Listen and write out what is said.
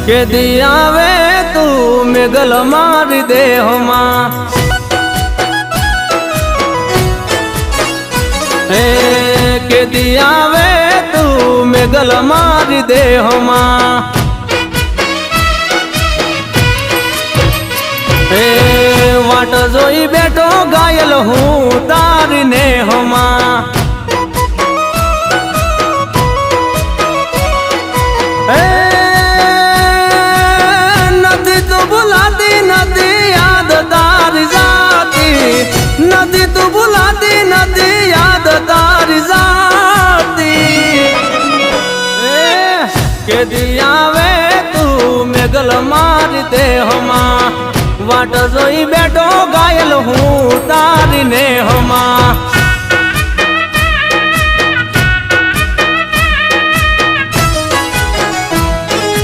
કે દી આવે તું મેઘલ મારી દેહમાં કે દી આવે તું મેઘલ મારી દેહમાં વાટ જોઈ બેઠો ગાયલ હું તારી નેહમાં નથી તું ભૂલાતી નથી યાદ તારી જાતી નથી તું ભૂલાતી નથી યાદ તારી જાતી કે દી આવે તું મેઘલ મારી દેહમાં વાટ જોઈ બેઠો ગાયલ હું તારી નેહમાં